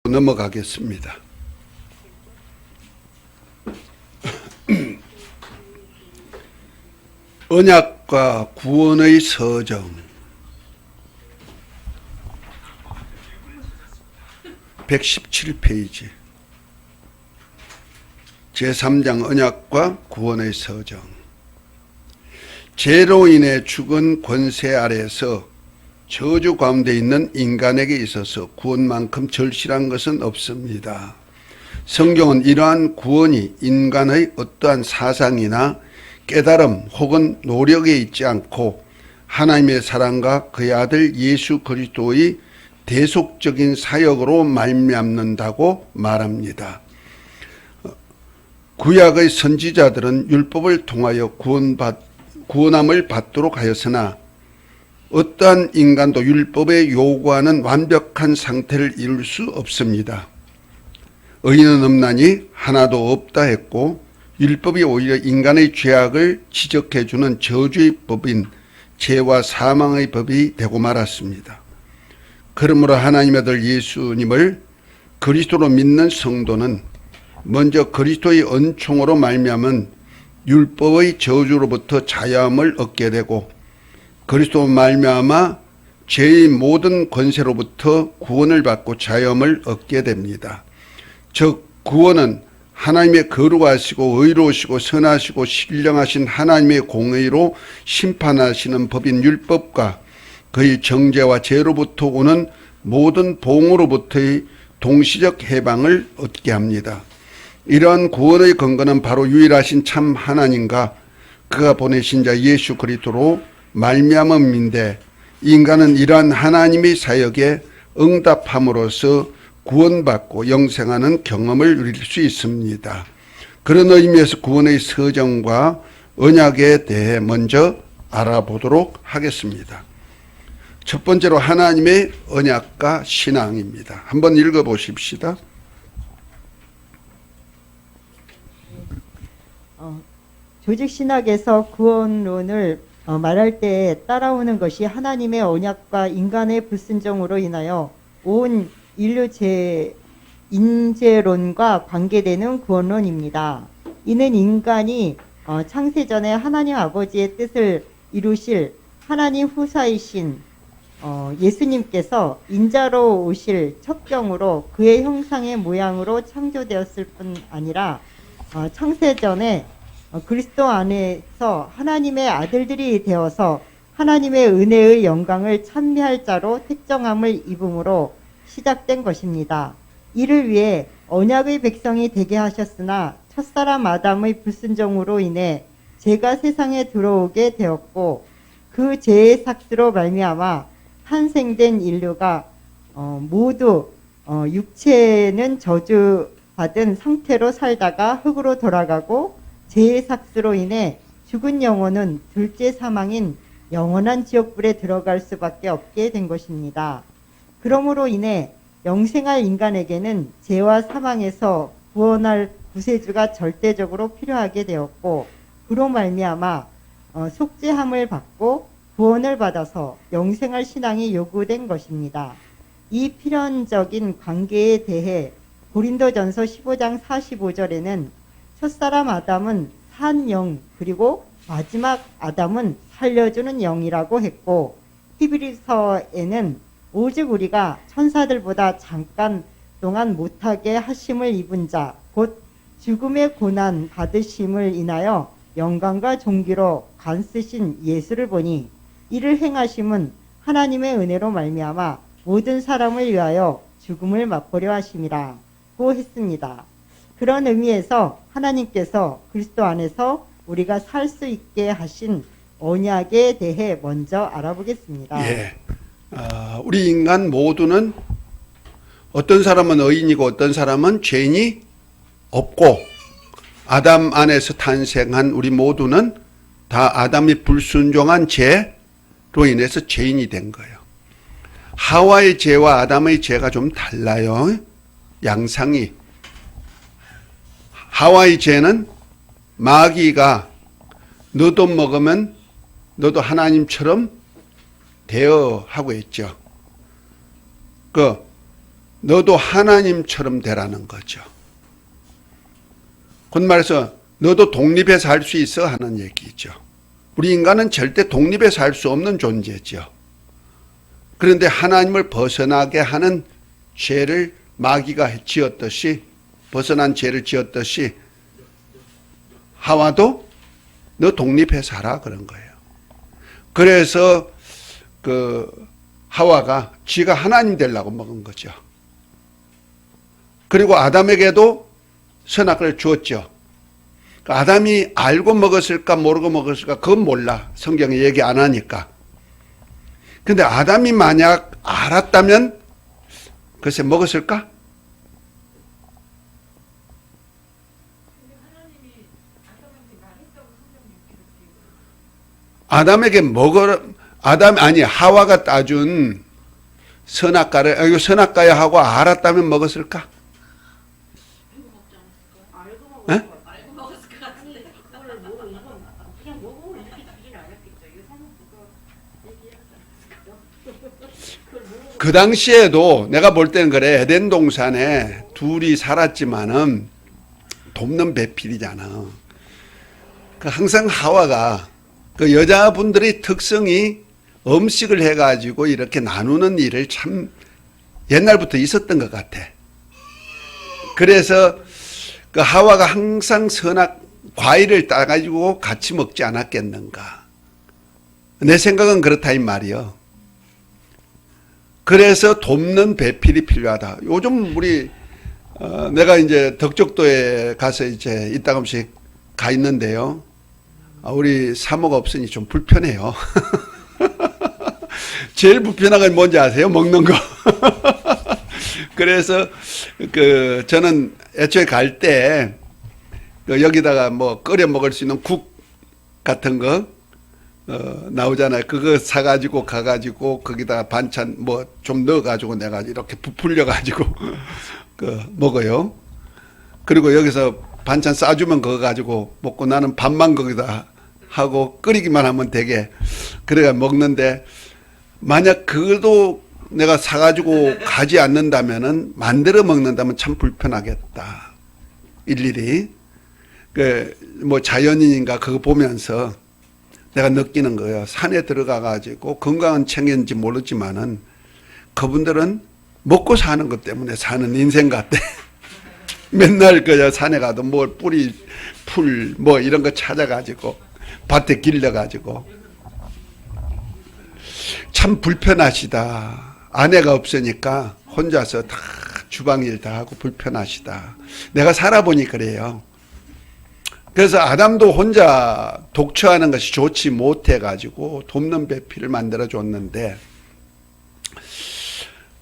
넘어가겠습니다. 언약과 구원의 서정 117페이지 제3장 언약과 구원의 서정. 죄로 인해 죽은 권세 아래에서 저주 가운데 있는 인간에게 있어서 구원만큼 절실한 것은 없습니다. 성경은 이러한 구원이 인간의 어떠한 사상이나 깨달음 혹은 노력에 있지 않고 하나님의 사랑과 그의 아들 예수 그리스도의 대속적인 사역으로 말미암는다고 말합니다. 구약의 선지자들은 율법을 통하여 구원함을 받도록 하였으나 어떠한 인간도 율법에 요구하는 완벽한 상태를 이룰 수 없습니다. 의인은 없나니 하나도 없다 했고 율법이 오히려 인간의 죄악을 지적해주는 저주의 법인 죄와 사망의 법이 되고 말았습니다. 그러므로 하나님의 아들 예수님을 그리스도로 믿는 성도는 먼저 그리스도의 은총으로 말미암은 율법의 저주로부터 자유함을 얻게 되고 그리스도 말미암아 죄의 모든 권세로부터 구원을 받고 자유함을 얻게 됩니다. 즉 구원은 하나님의 거룩하시고 의로우시고 선하시고 신령하신 하나님의 공의로 심판하시는 법인 율법과 그의 정죄와 죄로부터 오는 모든 봉으로부터의 동시적 해방을 얻게 합니다. 이러한 구원의 근거는 바로 유일하신 참 하나님과 그가 보내신 자 예수 그리스도로 말미암음인데 인간은 이러한 하나님의 사역에 응답함으로써 구원받고 영생하는 경험을 누릴 수 있습니다. 그런 의미에서 구원의 서정과 언약에 대해 먼저 알아보도록 하겠습니다. 첫 번째로 하나님의 언약과 신앙입니다. 한번 읽어보십시다. 조직신학에서 구원론을 말할 때 따라오는 것이 하나님의 언약과 인간의 불순종으로 인하여 온 인류 인재론과 관계되는 구원론입니다. 이는 인간이 창세전에 하나님 아버지의 뜻을 이루실 하나님 후사이신 예수님께서 인자로 오실 첩경으로 그의 형상의 모양으로 창조되었을 뿐 아니라 창세전에 그리스도 안에서 하나님의 아들들이 되어서 하나님의 은혜의 영광을 찬미할 자로 택정함을 입음으로 시작된 것입니다. 이를 위해 언약의 백성이 되게 하셨으나 첫사람 아담의 불순종으로 인해 죄가 세상에 들어오게 되었고 그 죄의 삭스로 말미암아 탄생된 인류가 모두 육체는 저주받은 상태로 살다가 흙으로 돌아가고 죄의 삭스로 인해 죽은 영혼은 둘째 사망인 영원한 지옥불에 들어갈 수밖에 없게 된 것입니다. 그러므로 인해 영생할 인간에게는 죄와 사망에서 구원할 구세주가 절대적으로 필요하게 되었고 그로 말미암아 속죄함을 받고 구원을 받아서 영생할 신앙이 요구된 것입니다. 이 필연적인 관계에 대해 고린도전서 15장 45절에는 첫사람 아담은 산 영 그리고 마지막 아담은 살려주는 영이라고 했고 히브리서에는 오직 우리가 천사들보다 잠깐 동안 못하게 하심을 입은 자 곧 죽음의 고난 받으심을 인하여 영광과 존귀로 간쓰신 예수를 보니 이를 행하심은 하나님의 은혜로 말미암아 모든 사람을 위하여 죽음을 맛보려 하심이라 고 했습니다. 그런 의미에서 하나님께서 그리스도 안에서 우리가 살 수 있게 하신 언약에 대해 먼저 알아보겠습니다. 예, 우리 인간 모두는 어떤 사람은 의인이고 어떤 사람은 죄인이 없고 아담 안에서 탄생한 우리 모두는 다 아담이 불순종한 죄로 인해서 죄인이 된 거예요. 하와의 죄와 아담의 죄가 좀 달라요. 양상이. 하와의 죄는 마귀가 너도 먹으면 너도 하나님처럼 되어 하고 있죠. 너도 하나님처럼 되라는 거죠. 곧 말해서 너도 독립해서 살 수 있어 하는 얘기죠. 우리 인간은 절대 독립해서 살 수 없는 존재죠. 그런데 하나님을 벗어나게 하는 죄를 마귀가 지었듯이, 벗어난 죄를 지었듯이 하와도 너 독립해서 살아 그런 거예요. 그래서 그 하와가 지가 하나님 되려고 먹은 거죠. 그리고 아담에게도 선악과를 주었죠. 아담이 알고 먹었을까 모르고 먹었을까 그건 몰라. 성경에 얘기 안 하니까. 근데 아담이 만약 알았다면 글쎄 먹었을까? 아담에게 먹어라. 하와가 따준 선악과를, 이거 선악과야 하고 알았다면 먹었을까? 에? 그 당시에도 내가 볼 때는 그래. 에덴 동산에 둘이 살았지만은 돕는 배필이잖아. 항상 하와가 그 여자분들의 특성이 음식을 해가지고 이렇게 나누는 일을 참 옛날부터 있었던 것 같아. 그래서 그 하와가 항상 선악 과일을 따가지고 같이 먹지 않았겠는가. 내 생각은 그렇다 이 말이요. 그래서 돕는 배필이 필요하다. 요즘 우리 내가 이제 덕적도에 가서 이제 이따금씩 가 있는데요. 우리 사모가 없으니 좀 불편해요. 제일 불편한 건 뭔지 아세요? 먹는 거. 그래서 그 저는 애초에 갈 때 여기다가 뭐 끓여 먹을 수 있는 국 같은 거 나오잖아요. 그거 사가지고 가가지고 거기다가 반찬 뭐 좀 넣어가지고 내가 이렇게 부풀려가지고 그 먹어요. 그리고 여기서 반찬 싸주면 그거 가지고 먹고 나는 밥만 거기다 하고 끓이기만 하면 되게 그래가 먹는데 만약 그것도 내가 사가지고 가지 않는다면은 만들어 먹는다면 참 불편하겠다. 일일이. 뭐 자연인인가 그거 보면서 내가 느끼는 거예요. 산에 들어가가지고 건강은 챙겼는지 모르지만은 그분들은 먹고 사는 것 때문에 사는 인생 같대. 맨날 그냥 산에 가도 뭐 뿌리, 풀, 뭐 이런 거 찾아가지고 밭에 길러가지고 참 불편하시다. 아내가 없으니까 혼자서 다 주방일 다 하고 불편하시다. 내가 살아보니 그래요. 그래서 아담도 혼자 독처하는 것이 좋지 못해가지고 돕는 배필을 만들어줬는데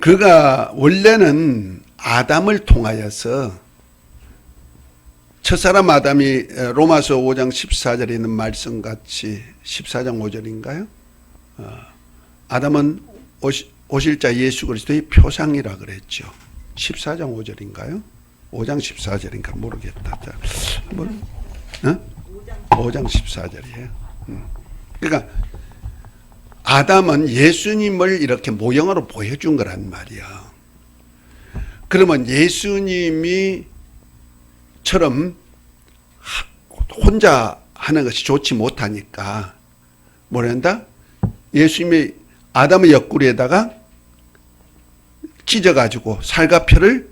그가 원래는 아담을 통하여서 첫사람 아담이 로마서 5장 14절에 있는 말씀같이 14장 5절인가요? 아담은 오실 자 예수 그리스도의 표상이라 그랬죠. 14장 5절인가요? 5장 14절인가 모르겠다. 자, 뭐, 5장 14절이에요. 그러니까 아담은 예수님을 이렇게 모형으로 보여준 거란 말이야. 그러면 예수님이 처럼 혼자 하는 것이 좋지 못하니까 뭐란다? 예수님이 아담의 옆구리에다가 찢어가지고 살과 뼈를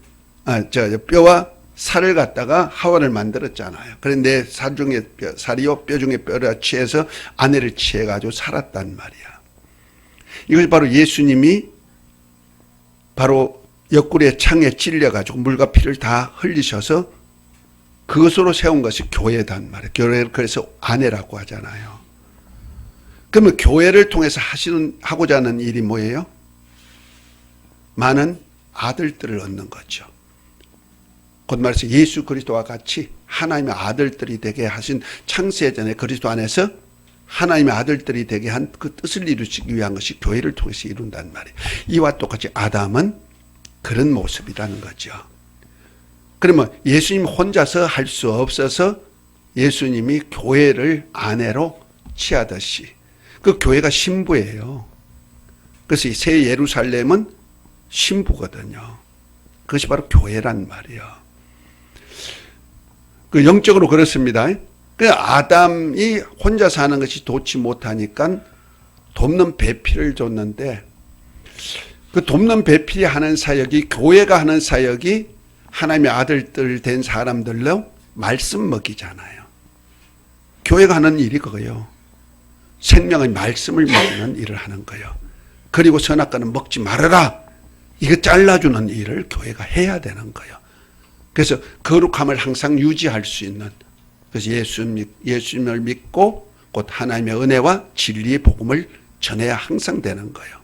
뼈와 살을 갖다가 하와를 만들었잖아요. 그런데 살 중에 살이요 뼈 중에 뼈를 취해서 아내를 취해가지고 살았단 말이야. 이것이 바로 예수님이 바로 옆구리에 창에 찔려가지고 물과 피를 다 흘리셔서 그것으로 세운 것이 교회단 말이에요. 교회를 그래서 아내라고 하잖아요. 그러면 교회를 통해서 하고자 하는 일이 뭐예요? 많은 아들들을 얻는 거죠. 곧 말해서 예수 그리스도와 같이 하나님의 아들들이 되게 하신 창세전에 그리스도 안에서 하나님의 아들들이 되게 한 그 뜻을 이루기 위한 것이 교회를 통해서 이룬단 말이에요. 이와 똑같이 아담은 그런 모습이라는 거죠. 그러면 예수님 혼자서 할 수 없어서 예수님이 교회를 아내로 취하듯이 그 교회가 신부예요. 그래서 이 새 예루살렘은 신부거든요. 그것이 바로 교회란 말이에요. 그 영적으로 그렇습니다. 그 아담이 혼자 사는 것이 좋지 못하니까 돕는 배필을 줬는데 그 돕는 배필이 하는 사역이 교회가 하는 사역이 하나님의 아들들 된 사람들로 말씀 먹이잖아요. 교회가 하는 일이 그거예요. 생명의 말씀을 먹는 일을 하는 거예요. 그리고 선악과는 먹지 말아라. 이거 잘라주는 일을 교회가 해야 되는 거예요. 그래서 거룩함을 항상 유지할 수 있는, 그래서 예수님을 믿고 곧 하나님의 은혜와 진리의 복음을 전해야 항상 되는 거예요.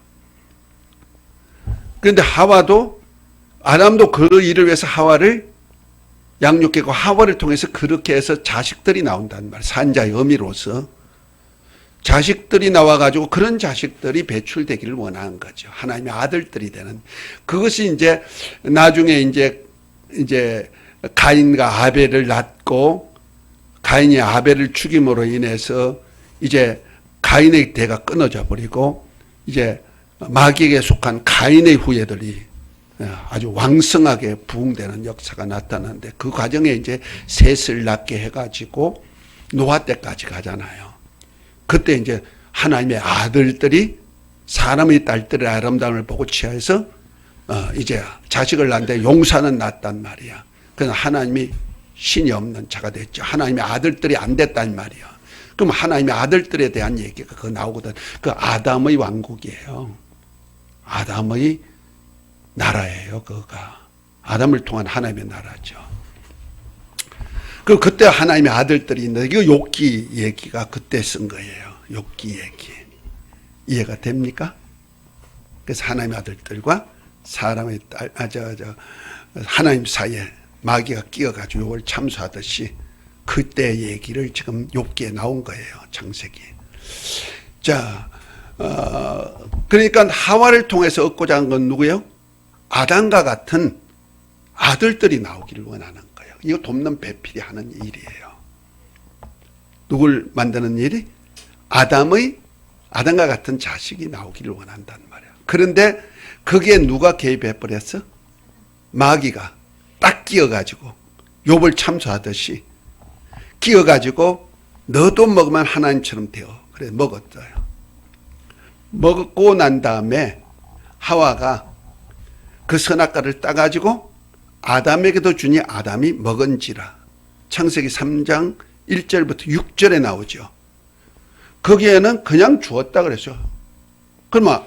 그런데 하와도, 아담도 그 일을 위해서 하와를 양육했고 하와를 통해서 그렇게 해서 자식들이 나온다는 말, 산자의 의미로서 자식들이 나와가지고 그런 자식들이 배출되기를 원하는 거죠. 하나님의 아들들이 되는. 그것이 이제 나중에 이제 가인과 아벨을 낳고 가인이 아벨을 죽임으로 인해서 이제 가인의 대가 끊어져 버리고 이제 마귀에게 속한 가인의 후예들이 아주 왕성하게 부흥되는 역사가 나타나는데 그 과정에 이제 셋을 낳게 해가지고 노아 때까지 가잖아요. 그때 이제 하나님의 아들들이 사람의 딸들의 아름다움을 보고 취해서 이제 자식을 낳는데 용사는 낳았단 말이야. 그래서 하나님이 신이 없는 자가 됐죠. 하나님의 아들들이 안 됐단 말이야. 그럼 하나님의 아들들에 대한 얘기가 그 나오거든. 그 아담의 왕국이에요. 아담의 나라예요. 그가 아담을 통한 하나님의 나라죠. 그때 하나님의 아들들이 있는데 이거 욥기 얘기가 그때 쓴 거예요. 욥기 얘기. 이해가 됩니까? 그래서 하나님의 아들들과 사람의 딸, 하나님 사이에 마귀가 끼어가지고 욥을 참수하듯이 그때 얘기를 지금 욥기에 나온 거예요. 창세기. 자, 그러니까 하와를 통해서 얻고자 한 건 누구예요? 아담과 같은 아들들이 나오기를 원하는 거예요. 이거 돕는 배필이 하는 일이에요. 누굴 만드는 일이? 아담과 같은 자식이 나오기를 원한단 말이에요. 그런데 거기에 누가 개입해 버렸어? 마귀가 딱 끼어가지고 욥을 참수하듯이 끼어가지고 너도 먹으면 하나님처럼 되어. 그래 먹었어요. 먹고 난 다음에 하와가 그 선악과를 따가지고 아담에게도 주니 아담이 먹은지라. 창세기 3장 1절부터 6절에 나오죠. 거기에는 그냥 주었다 그랬어요. 그러면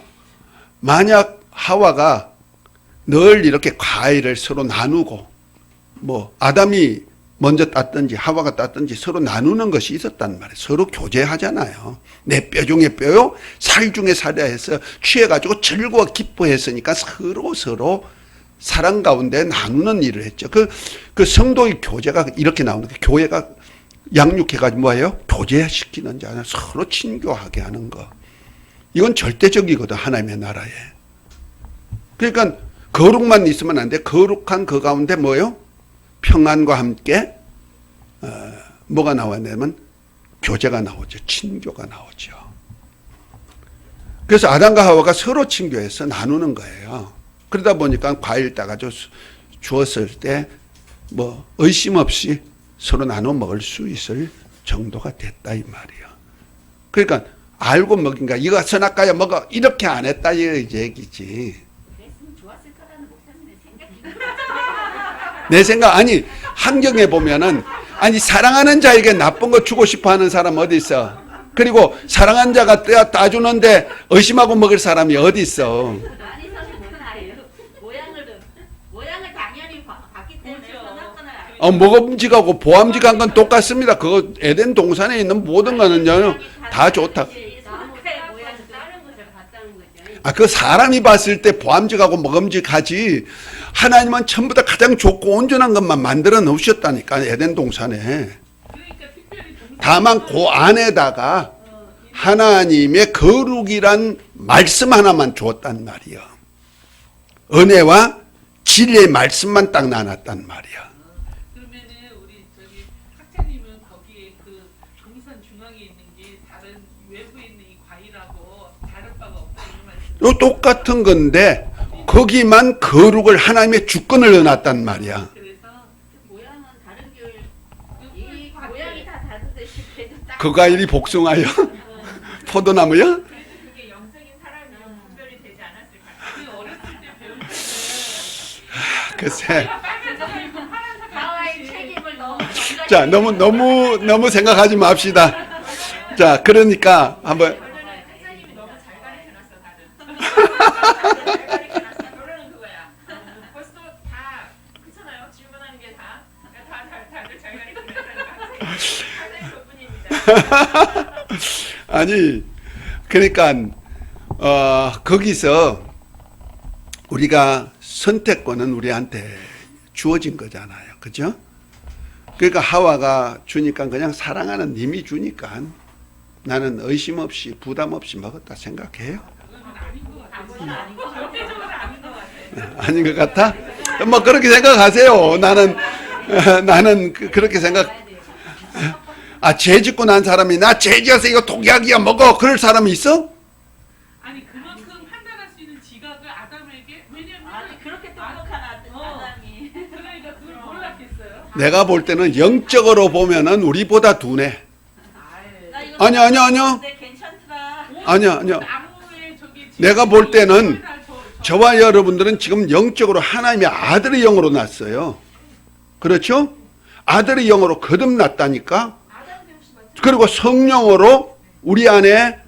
만약 하와가 늘 이렇게 과일을 서로 나누고 뭐 아담이 먼저 땄든지 하와가 땄든지 서로 나누는 것이 있었단 말이에요. 서로 교제하잖아요. 내 뼈 중에 뼈요, 살 중에 살이라 해서 취해가지고 즐거워 기뻐했으니까 서로 사랑 가운데 나누는 일을 했죠. 그 성도의 교제가 이렇게 나오는 거예요. 교회가 양육해가지고 뭐예요? 교제시키는 자는 서로 친교하게 하는 거. 이건 절대적이거든, 하나님의 나라에. 그러니까 거룩만 있으면 안 돼. 거룩한 그 가운데 뭐예요? 평안과 함께 뭐가 나왔냐면 교제가 나오죠. 친교가 나오죠. 그래서 아담과 하와가 서로 친교해서 나누는 거예요. 그러다 보니까 과일 따가지고 주었을 때 뭐 의심 없이 서로 나눠 먹을 수 있을 정도가 됐다 이 말이에요. 그러니까 알고 먹인 거야. 이거 선악과야 먹어. 이렇게 안 했다 이 얘기지. 내 생각 아니 환경에 보면은 아니 사랑하는 자에게 나쁜 거 주고 싶어 하는 사람 어디 있어? 그리고 사랑한 자가 따주는데 의심하고 먹을 사람이 어디 있어? 모양을 당연히 봤기 때문에 먹음직하고 보암직한 건 똑같습니다. 그거 에덴 동산에 있는 모든 거는요 다 좋다. 그 사람이 봤을 때 보암직하고 먹음직하지 하나님은 전부 다 가장 좋고 온전한 것만 만들어 놓으셨다니까 에덴 동산에. 다만 그 안에다가 하나님의 거룩이란 말씀 하나만 주었단 말이야. 은혜와 진리의 말씀만 딱 나눴단 말이야. 그러면은 우리 학자님은 거기에 그 동산 중앙에 있는 게 다른 외부에 있는 이 과일하고 다를 바가 없다 이 말씀. 똑같은 건데 거기만 거룩을 하나님의 주권을 넣어놨단 말이야. 그래서 모양은 다른 교회 이 모양이 다 다른데 그래도 딱 그 과일이 복숭아요? 포도나무요? 그래도 그게 영적인 사람이랑 분별이 되지 않았을까? 그 어렸을 때 배울 때는 글쎄. 빨간 색 입고 파란 색 가와의 책임을 너무 정확히 자, 너무 생각하지 맙시다. 자, 그러니까 한번 학사님이 너무 잘 가르쳐놨어 다들. 잘 가르쳐놨어. 결론은 그거야. 벌써 다 그렇잖아요. 질문하는 게 다. 다들 잘 가르쳐놨다니까. 학사님 덕분입니다. 아니, 그러니까 거기서 우리가 선택권은 우리한테 주어진 거잖아요. 그죠? 그러니까 하와가 주니까 그냥 사랑하는 님이 주니까 나는 의심 없이 부담 없이 먹었다 생각해요. 아무건 아닌 것 같아. 절대적으로 아닌 것 같아. 아닌 것 같아? 뭐 그렇게 생각하세요. 나는 그렇게 생각. 죄 짓고 난 사람이 나 죄 지어서 이거 독약이야 먹어. 그럴 사람이 있어? 아니 그만큼 판단할 수 있는 지각을 아담에게 왜냐면 아니 그렇게 똑똑한 아담이. 그러니까 그걸 몰랐겠어요. 내가 볼 때는 영적으로 보면은 우리보다 둔해. 나 이거 아니요. 근데 괜찮더라. 아니요. 나무에 저기 내가 볼 때는 저와 여러분들은 지금 영적으로 하나님의 아들의 영으로 났어요. 그렇죠? 아들의 영으로 거듭났다니까. 그리고 성령으로 우리 안에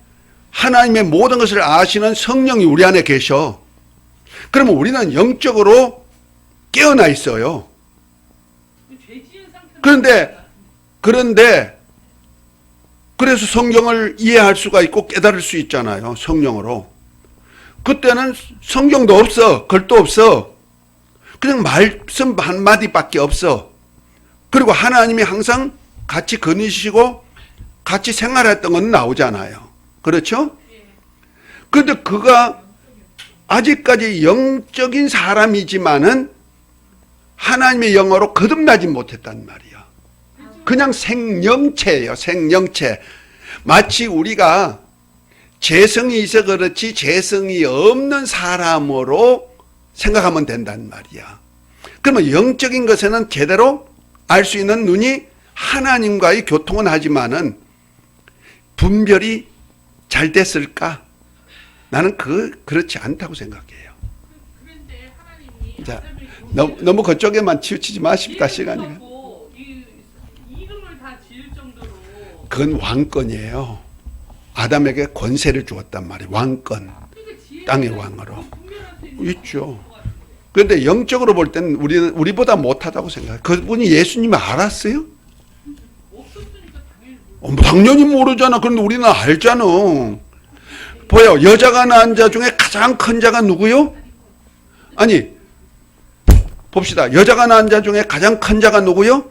하나님의 모든 것을 아시는 성령이 우리 안에 계셔. 그러면 우리는 영적으로 깨어나 있어요. 죄 지은 상태로 그런데 그래서 성경을 이해할 수가 있고 깨달을 수 있잖아요. 성령으로. 그때는 성경도 없어. 글도 없어. 그냥 말씀 한마디밖에 없어. 그리고 하나님이 항상 같이 거니시고 같이 생활했던 건 나오잖아요. 그렇죠? 그런데 그가 아직까지 영적인 사람이지만은 하나님의 영어로 거듭나지 못했단 말이야. 그냥 생명체예요. 생명체. 마치 우리가 재성이 있어 그렇지 재성이 없는 사람으로 생각하면 된단 말이야. 그러면 영적인 것에는 제대로 알 수 있는 눈이 하나님과의 교통은 하지만은 분별이 잘 됐을까? 나는 그렇지 않다고 생각해요. 그런데 하나님이 자, 아담에게 너무 그쪽에만 치우치지 마십니다. 시간이. 이름을 다 지을 정도로 그건 왕권이에요. 아담에게 권세를 주었단 말이에요. 왕권. 그러니까 지혜가 땅의 왕으로. 분별한테 있는 있죠. 것 같은데. 그런데 영적으로 볼 때는 우리보다 못하다고 생각해요. 그분이 예수님을 알았어요? 없었으니까 당연히 몰라. 당연히 모르잖아. 그런데 우리는 알잖아. 보여. 여자가 낳은 자 중에 가장 큰 자가 누구요? 아니, 봅시다. 여자가 낳은 자 중에 가장 큰 자가 누구요?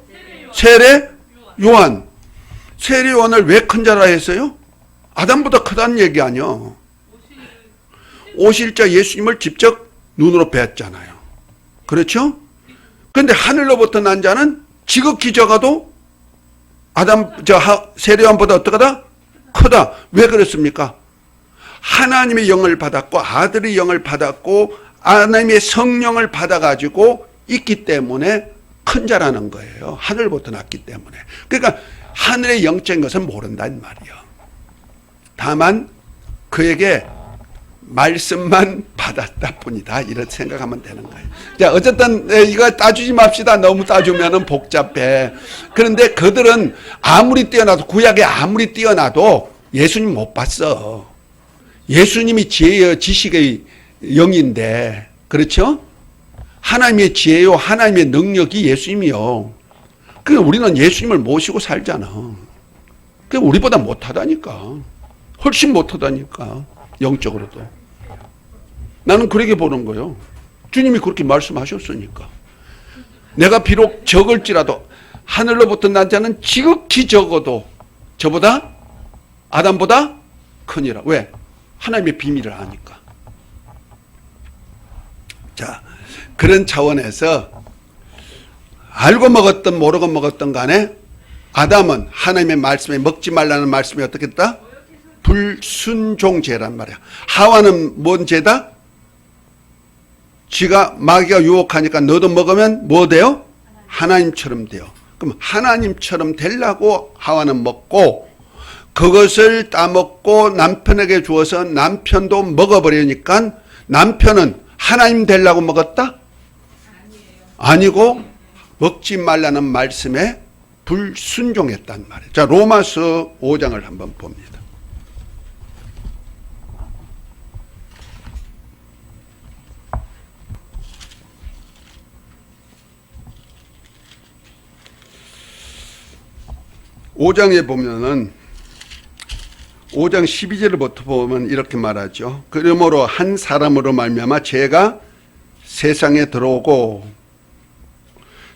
세례 요한. 세례 요한을 왜 큰 자라 했어요? 아담보다 크다는 얘기 아니야. 오실 자 예수님을 직접 눈으로 뵀잖아요. 그렇죠? 그런데 하늘로부터 난 자는 지극히 적어도 세례 요한보다 어떠하다? 크다. 왜 그렇습니까? 하나님의 영을 받았고 아들의 영을 받았고 하나님의 성령을 받아가지고 있기 때문에 큰 자라는 거예요. 하늘부터 났기 때문에. 그러니까 하늘의 영적인 것은 모른단 말이에요. 다만 그에게 말씀만 받았다 뿐이다. 이렇게 생각하면 되는 거예요. 자, 어쨌든 이거 따주지 맙시다. 너무 따주면 복잡해. 그런데 그들은 아무리 뛰어나도 구약에 아무리 뛰어나도 예수님 못 봤어. 예수님이 지혜요 지식의 영인데 그렇죠? 하나님의 지혜요 하나님의 능력이 예수님이요. 그러니까 우리는 예수님을 모시고 살잖아. 그러니까 우리보다 못하다니까. 훨씬 못하다니까. 영적으로도. 나는 그렇게 보는 거예요. 주님이 그렇게 말씀하셨으니까. 내가 비록 적을지라도 하늘로부터 난 자는 지극히 적어도 저보다 아담보다 크니라. 왜? 하나님의 비밀을 아니까. 자, 그런 차원에서 알고 먹었든 모르고 먹었든 간에 아담은 하나님의 말씀에 먹지 말라는 말씀이 어떻게 했다? 불순종죄란 말이야. 하와는 뭔 죄다? 지가 마귀가 유혹하니까 너도 먹으면 뭐 돼요? 하나님처럼 돼요. 그럼 하나님처럼 되려고 하와는 먹고 그것을 따먹고 남편에게 주어서 남편도 먹어버리니까 남편은 하나님 되려고 먹었다? 아니고 먹지 말라는 말씀에 불순종했단 말이에요. 자, 로마서 5장을 한번 봅니다. 오장에 보면은 5장 12절부터 보면 이렇게 말하죠. 그러므로 한 사람으로 말미암아 죄가 세상에 들어오고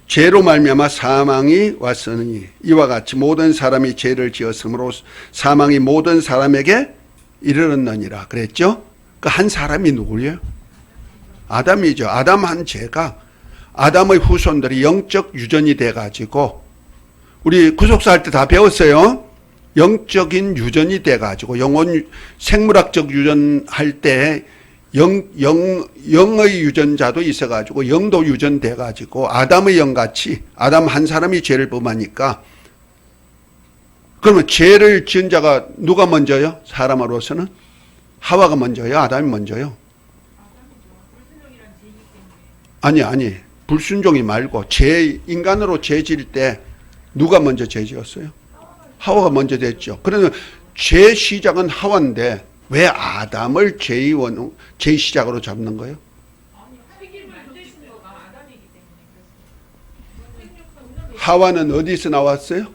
죄로 말미암아 사망이 왔으니 이와 같이 모든 사람이 죄를 지었으므로 사망이 모든 사람에게 이르렀느니라 그랬죠. 그 한 사람이 누구예요? 아담이죠. 아담 한 죄가 아담의 후손들이 영적 유전이 돼가지고 우리 구속사 할 때 다 배웠어요. 영적인 유전이 돼가지고 영혼 생물학적 유전 할 때 영의 유전자도 있어가지고 영도 유전돼가지고 아담의 영같이 아담 한 사람이 죄를 범하니까 그러면 죄를 지은 자가 누가 먼저요? 사람으로서는 하와가 먼저요? 아담이 먼저요? 아니 불순종이 말고 인간으로 죄 지을 때 누가 먼저 죄 지었어요? 하와가 먼저 됐죠. 그러면 죄 시작은 하와인데 왜 아담을 죄의 시작으로 잡는 거예요? 하와는 어디서 나왔어요?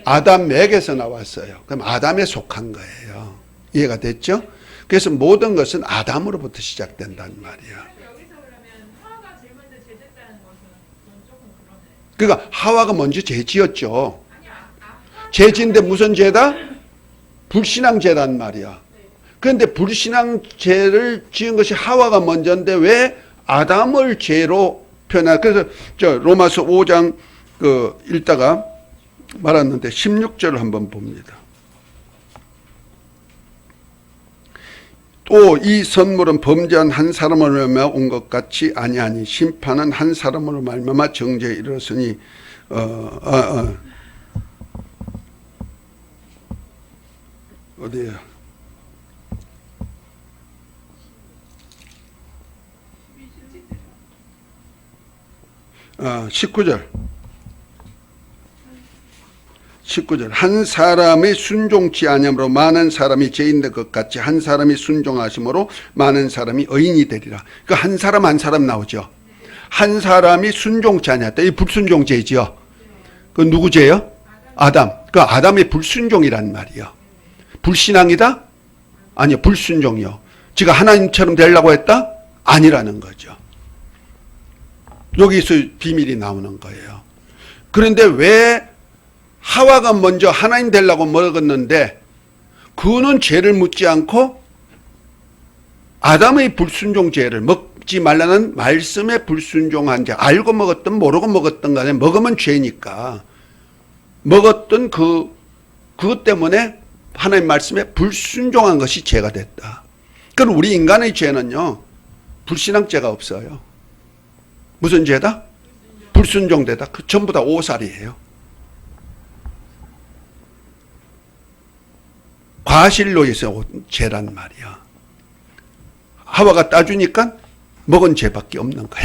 아담에게서 나왔어요. 그럼 아담에 속한 거예요. 이해가 됐죠? 그래서 모든 것은 아담으로부터 시작된단 말이야. 그러니까 하와가 먼저 죄 지었죠. 죄 지은데 무슨 죄다? 불신앙 죄란 말이야. 그런데 불신앙 죄를 지은 것이 하와가 먼저인데 왜 아담을 죄로 표현하? 그래서 저 로마서 5장 읽다가 말았는데 16절을 한번 봅니다. 또 이 선물은 범죄한 한 사람으로 말미암아 온 것 같이 아니하니 심판은 한 사람으로 말미암아 정죄에 이르렀으니 어디에요? 19절 한 사람이 순종치 아니함으로 많은 사람이 죄인된 것 같이 한 사람이 순종하심으로 많은 사람이 의인이 되리라. 그 한 사람 한 사람 나오죠. 한 사람이 순종치 아니했다. 이 불순종죄죠. 그 누구 죄요? 아담. 그 아담의 불순종이란 말이요. 불신앙이다? 아니요. 불순종이요. 지가 하나님처럼 되려고 했다? 아니라는 거죠. 여기서 비밀이 나오는 거예요. 그런데 왜 하와가 먼저 하나님 되려고 먹었는데 그는 죄를 묻지 않고 아담의 불순종 죄를 먹지 말라는 말씀에 불순종한 죄, 알고 먹었든 모르고 먹었든 간에 먹으면 죄니까 먹었던 그것 때문에 하나님 말씀에 불순종한 것이 죄가 됐다. 그럼 우리 인간의 죄는요, 불신앙 죄가 없어요. 무슨 죄다? 불순종되다. 그 전부 다 오살이에요. 과실로 해서 죄란 말이야. 하와가 따주니까 먹은 죄밖에 없는 거야.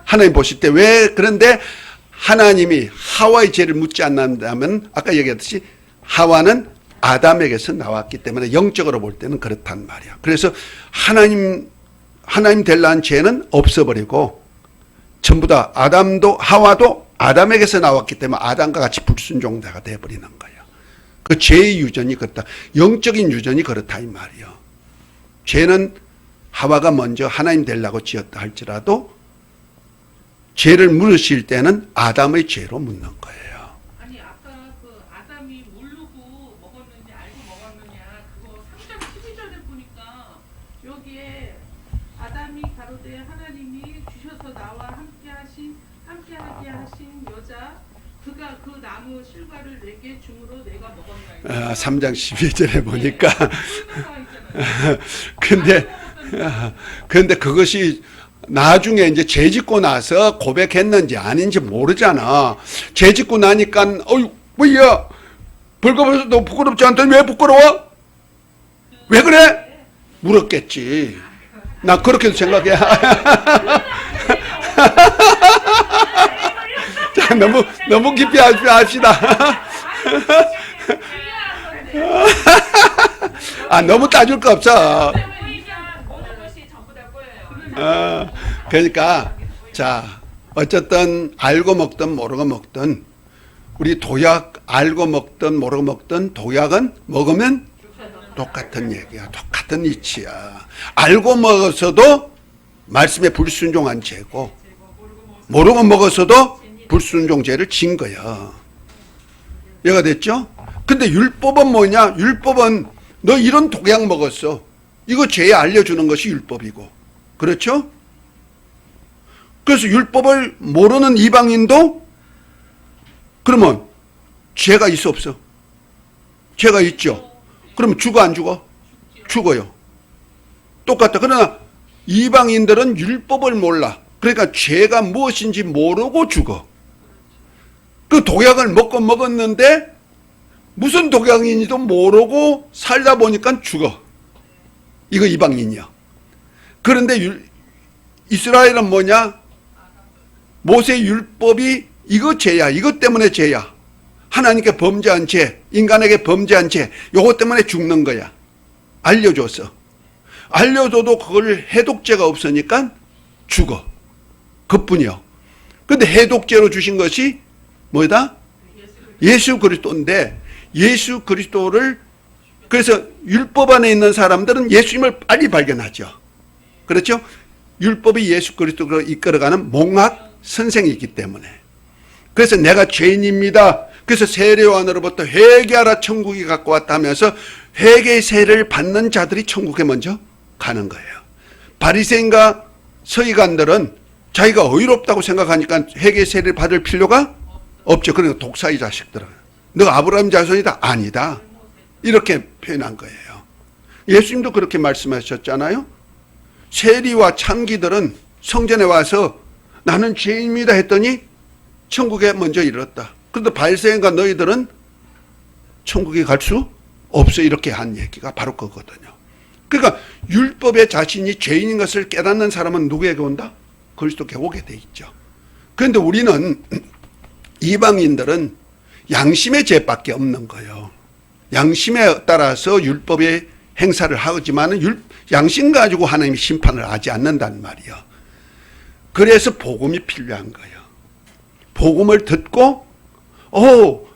하나님 보실 때 왜 그런데 하나님이 하와의 죄를 묻지 않는다면 아까 얘기했듯이 하와는 아담에게서 나왔기 때문에 영적으로 볼 때는 그렇단 말이야. 그래서 하나님 될라는 죄는 없어버리고 전부 다 아담도 하와도 아담에게서 나왔기 때문에 아담과 같이 불순종자가 되어버리는 거예요. 그 죄의 유전이 그렇다. 영적인 유전이 그렇다 이 말이요. 죄는 하와가 먼저 하나님 되려고 지었다 할지라도 죄를 물으실 때는 아담의 죄로 묻는 거예요. 아니 아까 그 아담이 모르고 먹었는지 알고 먹었느냐 그거 3장 12절에 보니까 여기에 아담이 가로되 하나님이 주셔서 나와 함께하게 하신 여자 그가 그 나무 실과를 내게 주므로 내가 먹었나이다. 3장 12절에 보니까 네, 근데 그것이 나중에 이제 죄 짓고 나서 고백했는지 아닌지 모르잖아. 죄 짓고 나니까 뭐야 벌거벗어도 부끄럽지 않더니 왜 부끄러워? 왜 그래? 물었겠지. 나 그렇게도 생각해. 자, 너무 깊이 합시다. 아, 너무 따질 거 없어. 모든 것이 전부 다 꼬여요. 그러니까 자, 어쨌든 알고 먹든 모르고 먹든 우리 도약 알고 먹든 모르고 먹든 도약은 먹으면 똑같은 얘기야. 똑같은 이치야. 알고 먹어서도 말씀에 불순종한 죄고 모르고 먹어서도 불순종 죄를 진 거야. 이해가 됐죠? 근데 율법은 뭐냐? 율법은 너 이런 독약 먹었어. 이거 죄에 알려주는 것이 율법이고. 그렇죠? 그래서 율법을 모르는 이방인도 그러면 죄가 있어 없어? 죄가 있죠. 그러면 죽어 안 죽어? 죽어요. 똑같다. 그러나 이방인들은 율법을 몰라. 그러니까 죄가 무엇인지 모르고 죽어. 그 독약을 먹었는데 무슨 독약인지도 모르고 살다 보니까 죽어. 이거 이방인이야. 그런데 이스라엘은 뭐냐? 모세 율법이 이거 죄야. 이것 때문에 죄야. 하나님께 범죄한 죄, 인간에게 범죄한 죄, 요것 때문에 죽는 거야. 알려줬어. 알려줘도 그걸 해독제가 없으니까 죽어. 그뿐이요. 근데 해독제로 주신 것이 뭐다? 예수 그리스도인데 예수 그리스도를 그래서 율법 안에 있는 사람들은 예수님을 빨리 발견하죠. 그렇죠? 율법이 예수 그리스도로 이끌어가는 몽학 선생이기 때문에. 그래서 내가 죄인입니다. 그래서 세례요한으로부터 회개하라 천국이 갖고 왔다 하면서 회개의 세례를 받는 자들이 천국에 먼저 가는 거예요. 바리새인과 서기관들은 자기가 의롭다고 생각하니까 회개의 세례를 받을 필요가 없죠. 그러니까 독사의 자식들은 너 아브라함 자손이다? 아니다. 이렇게 표현한 거예요. 예수님도 그렇게 말씀하셨잖아요. 세리와 창기들은 성전에 와서 나는 죄인입니다 했더니 천국에 먼저 이르렀다. 그런데 바리새인과 너희들은 천국에 갈 수 없어. 이렇게 한 얘기가 바로 그거거든요. 그러니까 율법에 자신이 죄인인 것을 깨닫는 사람은 누구에게 온다? 그리스도께 오게 돼 있죠. 그런데 우리는 이방인들은 양심의 죄밖에 없는 거예요. 양심에 따라서 율법의 행사를 하지만 양심 가지고 하나님이 심판을 하지 않는단 말이에요. 그래서 복음이 필요한 거예요. 복음을 듣고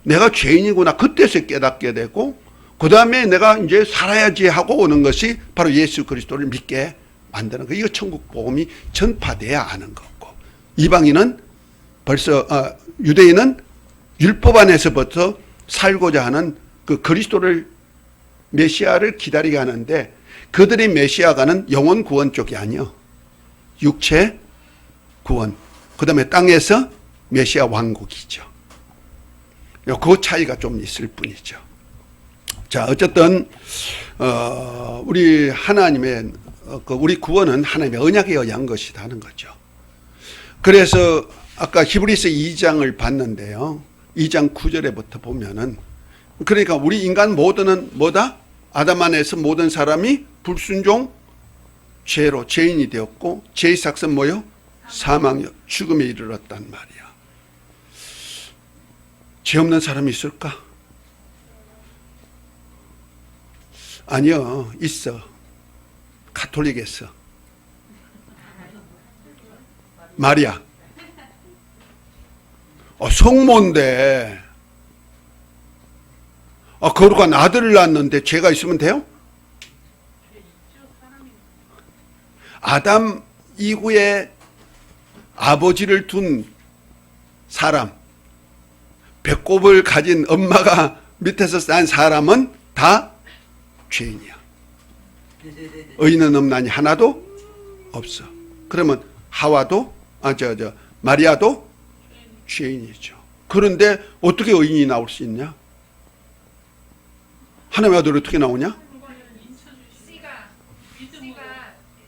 내가 죄인이구나 그때서 깨닫게 되고 그 다음에 내가 이제 살아야지 하고 오는 것이 바로 예수 그리스도를 믿게 만드는 거예요. 이거 천국 복음이 전파돼야 하는 거고 이방인은 벌써 유대인은 율법 안에서부터 살고자 하는 그 그리스도를 메시아를 기다리게 하는데 그들의 메시아가는 영혼 구원 쪽이 아니요. 육체 구원. 그 다음에 땅에서 메시아 왕국이죠. 그 차이가 좀 있을 뿐이죠. 자, 어쨌든 우리 하나님의 우리 구원은 하나님의 언약에 의한 것이다 하는 거죠. 그래서 아까 히브리서 2장을 봤는데요. 2장 9절에부터 보면은 그러니까 우리 인간 모두는 뭐다? 아담 안에서 모든 사람이 불순종 죄로 죄인이 되었고 죄의 삭은 뭐요? 사망이요. 죽음에 이르렀단 말이야. 죄 없는 사람이 있을까? 아니요. 있어. 가톨릭에서. 마리아. 성모인데 거룩한 아들을 낳았는데 죄가 있으면 돼요? 아담 이후에 아버지를 둔 사람, 배꼽을 가진 엄마가 밑에서 싼 사람은 다 죄인이야. 의인은 없나니 하나도 없어. 그러면 하와도 마리아도 죄인이죠. 그런데 어떻게 의인이 나올 수 있냐? 하나님의 아들이 어떻게 나오냐? C가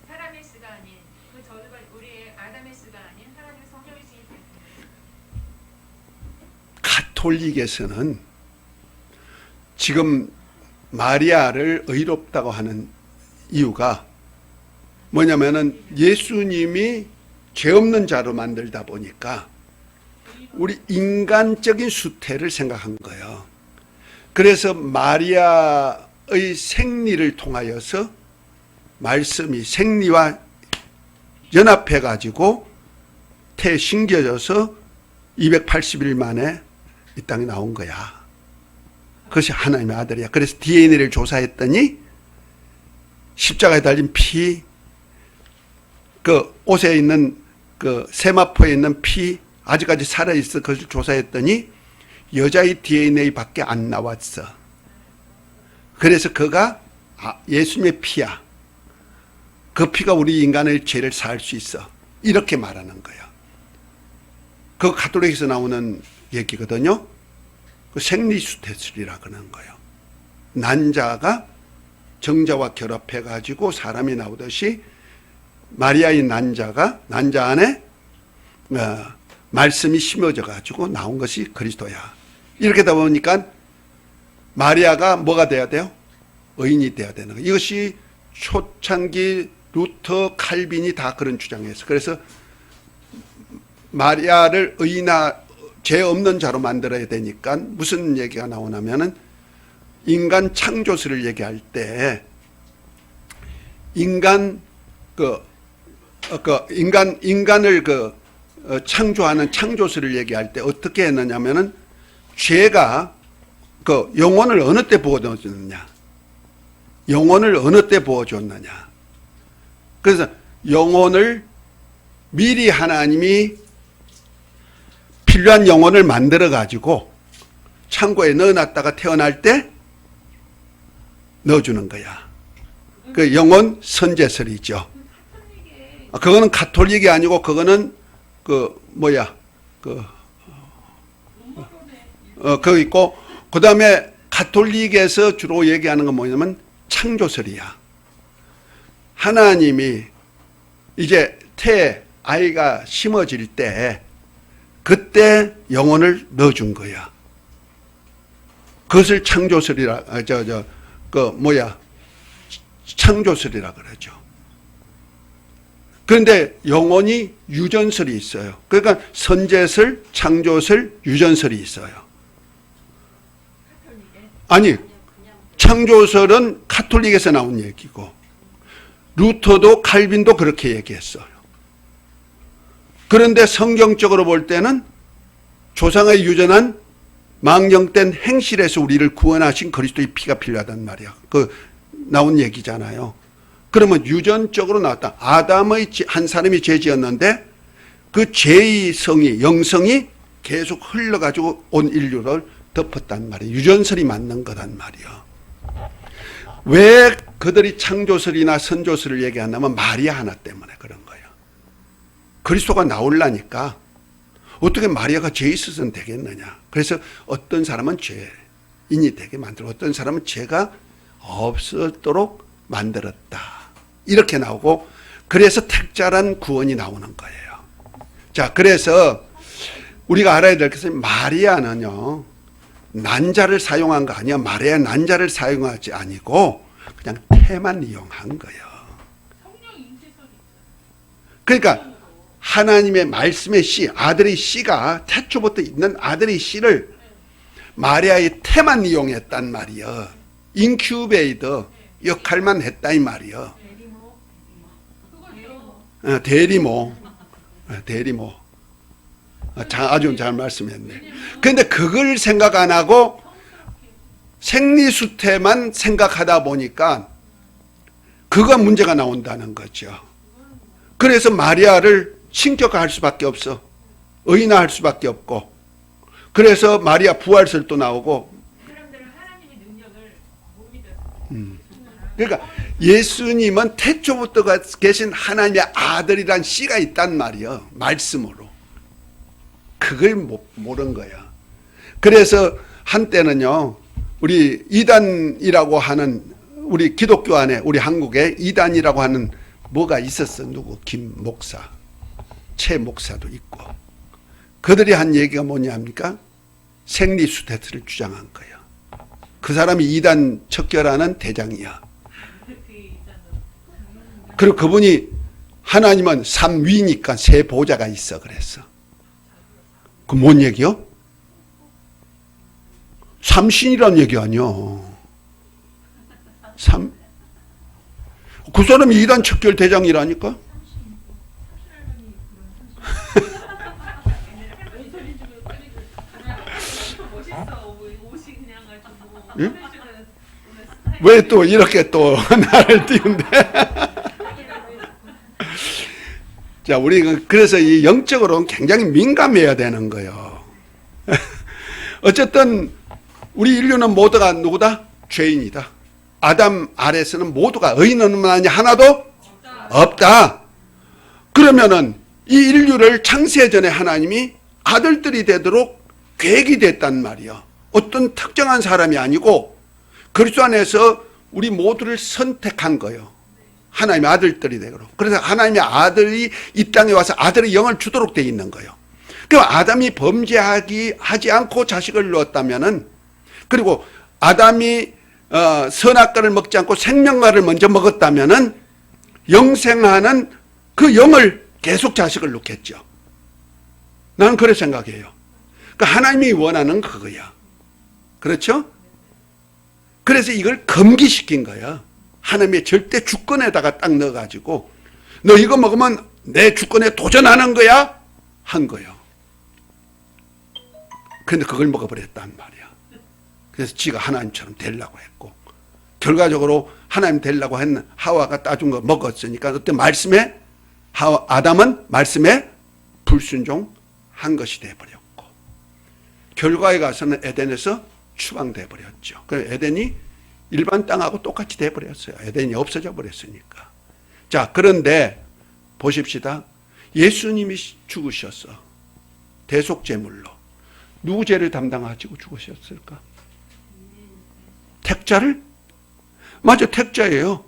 사람의 C가 아닌 그 저주가 우리의 가톨릭에서는 지금 마리아를 의롭다고 하는 이유가 뭐냐면은 예수님이 죄 없는 자로 만들다 보니까 우리 인간적인 수태를 생각한 거예요. 그래서 마리아의 생리를 통하여서 말씀이 생리와 연합해 가지고 태에 심겨져서 280일 만에 이 땅에 나온 거야. 그것이 하나님의 아들이야. 그래서 DNA를 조사했더니 십자가에 달린 피, 그 옷에 있는 그 세마포에 있는 피 아직까지 살아있어. 그것을 조사했더니 여자의 DNA밖에 안 나왔어. 그래서 그가 예수님의 피야. 그 피가 우리 인간의 죄를 사할 수 있어. 이렇게 말하는 거야. 그 가톨릭에서 나오는 얘기거든요. 그 생리수태술이라 그러는 거예요. 난자가 정자와 결합해 가지고 사람이 나오듯이 마리아의 난자 안에 말씀이 심어져 가지고 나온 것이 그리스도야. 이렇게 되다 보니까 마리아가 뭐가 돼야 돼요? 의인이 돼야 되는 거예요. 이것이 초창기 루터, 칼빈이 다 그런 주장이었어요. 그래서 마리아를 죄 없는 자로 만들어야 되니까 무슨 얘기가 나오냐면은 인간 창조설을 얘기할 때 인간을 창조하는 창조설을 얘기할 때 어떻게 했느냐면은 죄가 그 영혼을 어느 때 부어줬느냐, 영혼을 어느 때 부어줬느냐. 그래서 영혼을 미리 하나님이 필요한 영혼을 만들어 가지고 창고에 넣어놨다가 태어날 때 넣어주는 거야. 그 영혼 선제설이죠. 그거는 가톨릭이 아니고 그거는 그거 있고, 그 다음에 가톨릭에서 주로 얘기하는 건 뭐냐면 창조설이야. 하나님이 이제 태에 아이가 심어질 때 그때 영혼을 넣어준 거야. 그것을 창조설이라, 창조설이라 그러죠. 그런데 영혼이 유전설이 있어요. 그러니까 선제설, 창조설, 유전설이 있어요. 아니, 창조설은 가톨릭에서 나온 얘기고, 루터도 칼빈도 그렇게 얘기했어요. 그런데 성경적으로 볼 때는 조상의 유전한 망령된 행실에서 우리를 구원하신 그리스도의 피가 필요하단 말이야. 그 나온 얘기잖아요. 그러면 유전적으로 나왔다. 아담의 한 사람이 죄 지었는데 그 죄의 성이, 영성이 계속 흘러가지고 온 인류를 덮었단 말이에요. 유전설이 맞는 거단 말이에요. 왜 그들이 창조설이나 선조설을 얘기하냐면 마리아 하나 때문에 그런 거예요. 그리스도가 나오려니까 어떻게 마리아가 죄 있어서는 되겠느냐. 그래서 어떤 사람은 죄인이 되게 만들고 어떤 사람은 죄가 없도록 만들었다. 이렇게 나오고, 그래서 택자란 구원이 나오는 거예요. 자, 그래서 우리가 알아야 될 것은 마리아는요, 난자를 사용한 거 아니야. 마리아 난자를 사용하지 아니고 그냥 태만 이용한 거예요. 그러니까 하나님의 말씀의 씨, 아들의 씨가 태초부터 있는 아들의 씨를 마리아의 태만 이용했단 말이요. 인큐베이터 역할만 했다 이 말이요. 대리모. 아주 잘 말씀했네. 그런데 그걸 생각 안 하고 생리수태만 생각하다 보니까 그가 문제가 나온다는 거죠. 그래서 마리아를 신격화할 수밖에 없어. 의인화할 수밖에 없고. 그래서 마리아 부활설도 나오고. 사람들은 하나님의 능력을 못 믿었어요. 그러니까 예수님은 태초부터 계신 하나님의 아들이란 씨가 있단 말이에요. 말씀으로. 그걸 모른 거야. 그래서 한때는요, 우리 이단이라고 하는, 우리 기독교 안에, 우리 한국에 이단이라고 하는 뭐가 있었어. 누구? 김 목사, 최 목사도 있고. 그들이 한 얘기가 뭐냐 합니까? 생리수 테스트를 주장한 거예요. 그 사람이 이단 척결하는 대장이야. 그리고 그분이 하나님은 삼위니까 세 보좌가 있어 그랬어. 그 뭔 얘기요? 삼신이란 얘기 아니야. 그 사람이 이단 척결 대장이라니까? 예? 왜 또 이렇게 또 나를 띄운데? 자, 우리 그래서 이 영적으로는 굉장히 민감해야 되는 거예요. 어쨌든 우리 인류는 모두가 누구다? 죄인이다. 아담 아래서는 모두가 의인은 아니 하나도 없다. 그러면은 이 인류를 창세 전에 하나님이 아들들이 되도록 계획이 됐단 말이야. 어떤 특정한 사람이 아니고 그리스도 안에서 우리 모두를 선택한 거예요. 하나님의 아들들이 되도록. 그래서 하나님의 아들이 이 땅에 와서 아들의 영을 주도록 돼 있는 거예요. 그럼 아담이 범죄하지 않고 자식을 낳았다면은, 그리고 아담이 선악과를 먹지 않고 생명과를 먼저 먹었다면은 영생하는 그 영을 계속 자식을 낳겠죠. 나는 그렇게 생각해요. 그러니까 하나님이 원하는 그거야. 그렇죠? 그래서 이걸 금기시킨 거야. 하나님의 절대 주권에다가 딱 넣어가지고 너 이거 먹으면 내 주권에 도전하는 거야? 한 거예요. 그런데 그걸 먹어버렸단 말이야. 그래서 지가 하나님처럼 되려고 했고, 결과적으로 하나님 되려고 했는 하와가 따준 거 먹었으니까 그때 말씀에 아담은 말씀에 불순종한 것이 돼버렸고, 결과에 가서는 에덴에서 추방돼 버렸죠. 그래서 에덴이 일반 땅하고 똑같이 돼버렸어요. 에덴이 없어져 버렸으니까. 자, 그런데 보십시다. 예수님이 죽으셨어. 대속제물로. 누구 죄를 담당하시고 죽으셨을까? 택자를? 맞아, 택자예요.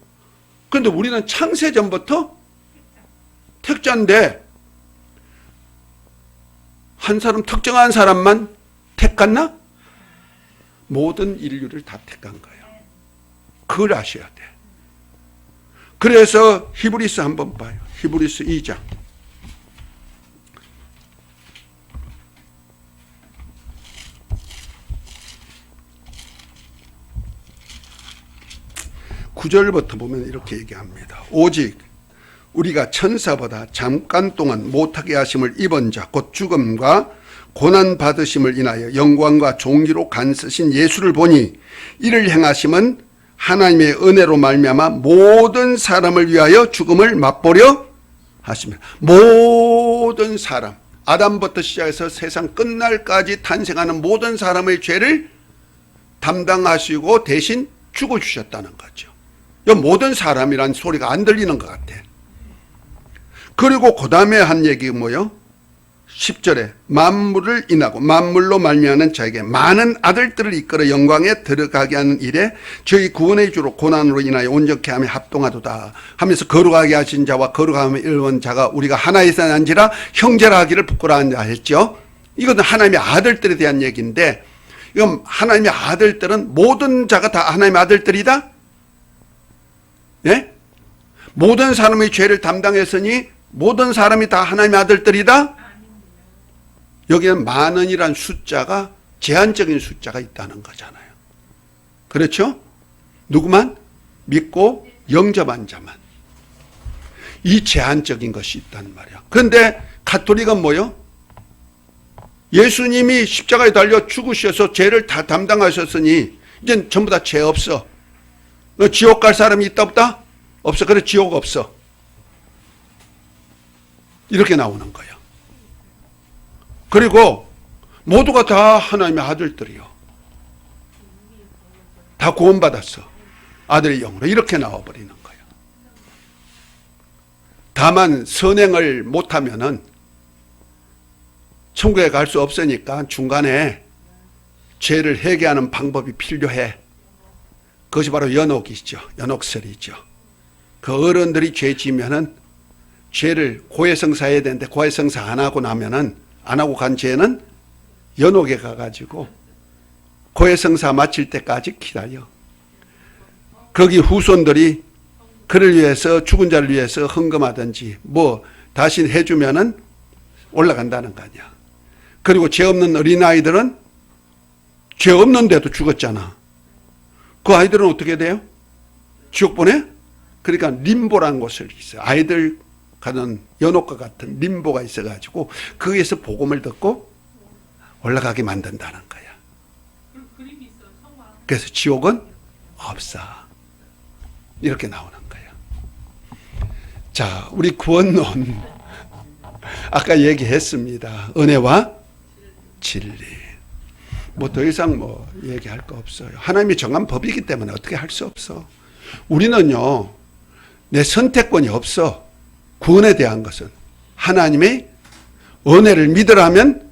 그런데 우리는 창세전부터 택자인데 한 사람, 특정한 사람만 택했나? 모든 인류를 다 택한 거예요. 그걸 아셔야 돼. 그래서 히브리서 한번 봐요. 히브리서 2장. (9절부터) 보면 이렇게 얘기합니다. 오직 우리가 천사보다 잠깐 동안 못하게 하심을 입은 자 곧 죽음과 고난 받으심을 인하여 영광과 존귀로 간쓰신 예수를 보니 이를 행하심은 하나님의 은혜로 말미암아 모든 사람을 위하여 죽음을 맛보려 하십니다. 모든 사람, 아담부터 시작해서 세상 끝날까지 탄생하는 모든 사람의 죄를 담당하시고 대신 죽어주셨다는 거죠. 이 모든 사람이란 소리가 안 들리는 것 같아. 그리고 그 다음에 한 얘기 뭐요? 10절에 만물을 인하고 만물로 말미암는 자에게 많은 아들들을 이끌어 영광에 들어가게 하는 일에 저희 구원의 주로 고난으로 인하여 온전케 하며 합동하도다 하면서 거룩하게 하신 자와 거룩함을 이룬 자가 우리가 하나에서 난지라 형제라 하기를 부끄러워하는 자 했죠. 이것은 하나님의 아들들에 대한 얘기인데, 이건 하나님의 아들들은 모든 자가 다 하나님의 아들들이다? 예? 모든 사람의 죄를 담당했으니 모든 사람이 다 하나님의 아들들이다? 여기는 만원이란 숫자가 제한적인 숫자가 있다는 거잖아요. 그렇죠? 누구만? 믿고 영접한 자만. 이 제한적인 것이 있단 말이야. 그런데 가톨릭은 뭐요? 예수님이 십자가에 달려 죽으셔서 죄를 다 담당하셨으니 이제 전부 다 죄 없어. 너 지옥 갈 사람이 있다 없다? 없어. 그래, 지옥 없어. 이렇게 나오는 거예요. 그리고 모두가 다 하나님의 아들들이요. 다 구원받았어. 아들의 영으로. 이렇게 나와버리는 거예요. 다만 선행을 못하면은 천국에 갈 수 없으니까 중간에 죄를 회개하는 방법이 필요해. 그것이 바로 연옥이죠. 연옥설이죠. 그 어른들이 죄 지면은 죄를 고해성사해야 되는데 고해성사 안 하고 나면은, 안 하고 간 죄는 연옥에 가가지고 고해성사 마칠 때까지 기다려. 거기 후손들이 그를 위해서 죽은 자를 위해서 헌금하든지 뭐 다시 해주면은 올라간다는 거 아니야. 그리고 죄 없는 어린아이들은 죄 없는데도 죽었잖아. 그 아이들은 어떻게 돼요? 지옥 보내? 그러니까 림보라는 곳을 있어요. 아이들 가는 연옥과 같은 림보가 있어가지고 거기에서 복음을 듣고 올라가게 만든다는 거야. 그림이 있어, 성화. 그래서 지옥은 없어. 이렇게 나오는 거야. 자, 우리 구원론 아까 얘기했습니다. 은혜와 진리. 뭐 더 이상 뭐 얘기할 거 없어요. 하나님이 정한 법이기 때문에 어떻게 할 수 없어. 우리는요, 내 선택권이 없어. 구원에 대한 것은 하나님의 은혜를 믿으라면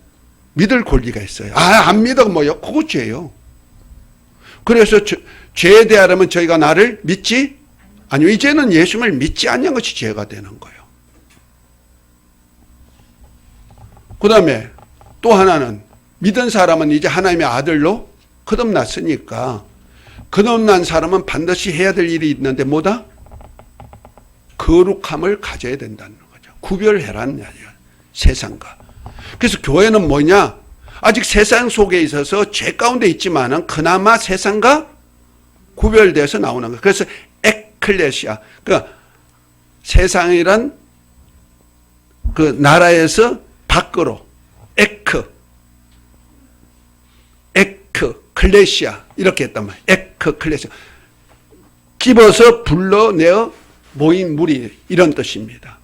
믿을 권리가 있어요. 안 믿어 뭐요? 그거 죄예요. 그래서 죄에 대하려면 저희가 나를 믿지 아니요, 이제는 예수를 믿지 않는 것이 죄가 되는 거예요. 그 다음에 또 하나는 믿은 사람은 이제 하나님의 아들로 거듭났으니까 거듭난 사람은 반드시 해야 될 일이 있는데 뭐다? 거룩함을 가져야 된다는 거죠. 구별해라는 얘기야. 세상과. 그래서 교회는 뭐냐? 아직 세상 속에 있어서 죄 가운데 있지만은 그나마 세상과 구별돼서 나오는 거예요. 그래서 에클레시아. 그러니까 세상이란 그 나라에서 밖으로 클레시아 이렇게 했단 말이에요. 클레시아. 집어서 불러내어 모인 무리 이런 뜻입니다.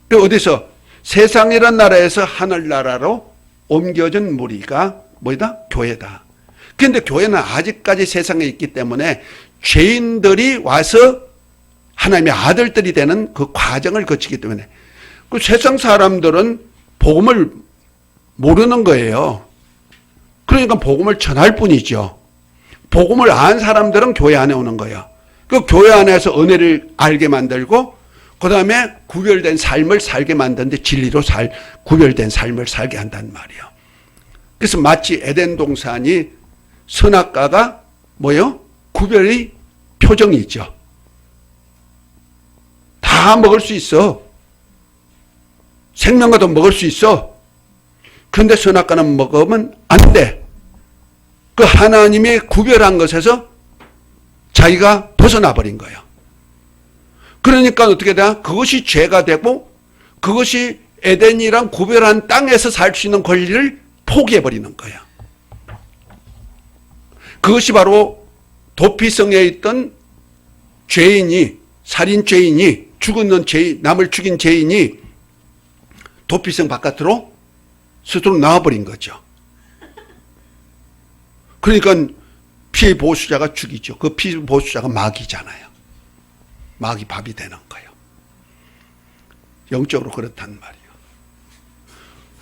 그 어디서 세상이란 나라에서 하늘나라로 옮겨진 무리가 뭐다? 교회다. 그런데 교회는 아직까지 세상에 있기 때문에 죄인들이 와서 하나님의 아들들이 되는 그 과정을 거치기 때문에 그 세상 사람들은 복음을 모르는 거예요. 그러니까 복음을 전할 뿐이죠. 복음을 안 사람들은 교회 안에 오는 거예요. 그 교회 안에서 은혜를 알게 만들고 그 다음에 구별된 삶을 살게 만드는데 진리로 구별된 삶을 살게 한단 말이에요. 그래서 마치 에덴 동산이 선악과가 뭐예요? 구별의 표정이죠. 다 먹을 수 있어. 생명과도 먹을 수 있어. 그런데 선악과는 먹으면 안 돼. 그 하나님이 구별한 것에서 자기가 벗어나 버린 거예요. 그러니까 어떻게 돼? 그것이 죄가 되고 그것이 에덴이랑 구별한 땅에서 살 수 있는 권리를 포기해 버리는 거예요. 그것이 바로 도피성에 있던 죄인이, 살인죄인이, 죽은 죄인, 남을 죽인 죄인이 도피성 바깥으로 스스로 나와버린 거죠. 그러니까 피해 보수자가 죽이죠. 그 피해 보수자가 마귀잖아요. 마귀 밥이 되는 거예요. 영적으로 그렇단 말이에요.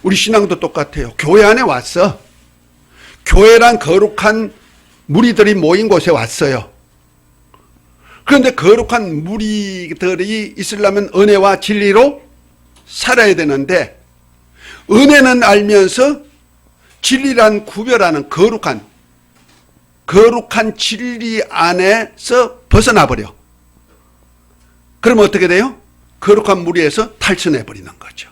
우리 신앙도 똑같아요. 교회 안에 왔어. 교회란 거룩한 무리들이 모인 곳에 왔어요. 그런데 거룩한 무리들이 있으려면 은혜와 진리로 살아야 되는데 은혜는 알면서 진리란 구별하는 거룩한 진리 안에서 벗어나 버려. 그러면 어떻게 돼요? 거룩한 무리에서 탈선해 버리는 거죠.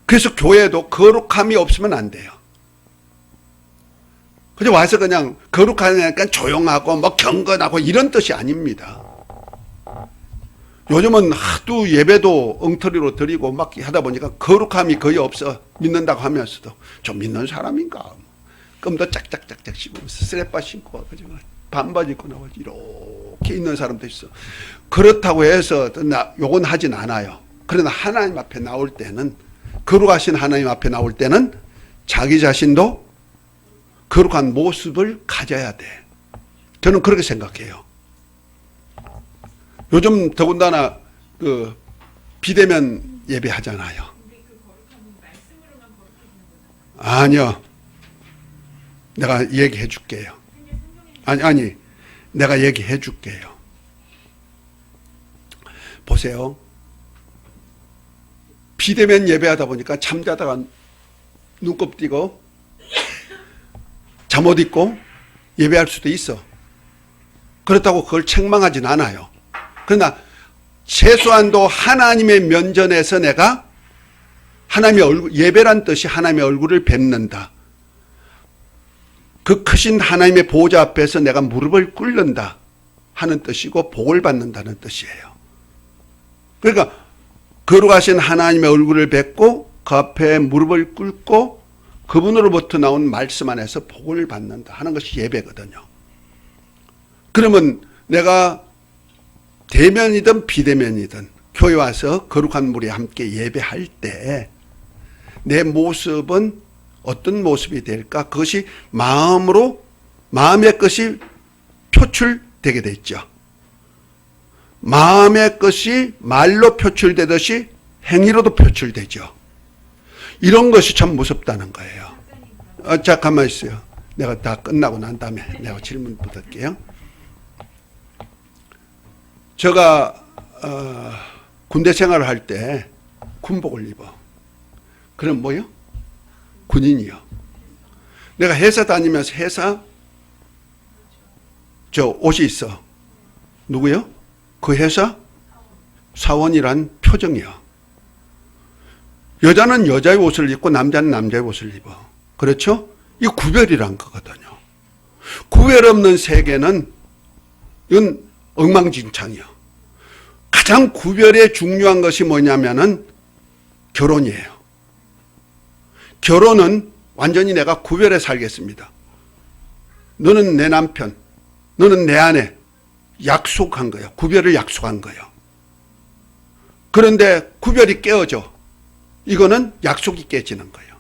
그래서 교회도 거룩함이 없으면 안 돼요. 그냥 와서 그냥 거룩하니까 조용하고 뭐 경건하고 이런 뜻이 아닙니다. 요즘은 하도 예배도 엉터리로 드리고 막 하다 보니까 거룩함이 거의 없어. 믿는다고 하면서도 좀 믿는 사람인가? 껌도 짝짝짝짝 씹으면서 쓰레빠 신고 와가지고 반바지 입고 나오지 이렇게 있는 사람도 있어. 그렇다고 해서 요건 하진 않아요. 그러나 하나님 앞에 나올 때는 거룩하신 하나님 앞에 나올 때는 자기 자신도 거룩한 모습을 가져야 돼. 저는 그렇게 생각해요. 요즘 더군다나 그 비대면 예배 하잖아요. 아니요. 내가 얘기해 줄게요. 아니, 내가 얘기해 줄게요. 보세요. 비대면 예배하다 보니까 잠자다가 눈곱 띄고 잠옷 입고 예배할 수도 있어. 그렇다고 그걸 책망하진 않아요. 그러나 최소한도 하나님의 면전에서 내가 하나님의 얼굴, 예배란 뜻이 하나님의 얼굴을 뵙는다. 그 크신 하나님의 보좌 앞에서 내가 무릎을 꿇는다 하는 뜻이고 복을 받는다는 뜻이에요. 그러니까 거룩하신 하나님의 얼굴을 뵙고 그 앞에 무릎을 꿇고 그분으로부터 나온 말씀 안에서 복을 받는다 하는 것이 예배거든요. 그러면 내가 대면이든 비대면이든 교회 와서 거룩한 무리에 함께 예배할 때 내 모습은 어떤 모습이 될까? 그것이 마음의 것이 표출되게 돼 있죠. 마음의 것이 말로 표출되듯이 행위로도 표출되죠. 이런 것이 참 무섭다는 거예요. 자, 가만히 있어요. 내가 다 끝나고 난 다음에 내가 질문 받을게요. 제가 군대 생활을 할 때 군복을 입어. 그럼 뭐요? 군인이요. 내가 회사 다니면서 회사 저 옷이 있어. 누구요? 그 회사 사원이란 표정이요. 여자는 여자의 옷을 입고 남자는 남자의 옷을 입어. 그렇죠? 이 구별이란 거거든요. 구별 없는 세계는 이건 엉망진창이요. 가장 구별에 중요한 것이 뭐냐면은 결혼이에요. 결혼은 완전히 내가 구별해 살겠습니다. 너는 내 남편, 너는 내 아내. 약속한 거예요. 구별을 약속한 거예요. 그런데 구별이 깨어져. 이거는 약속이 깨지는 거예요.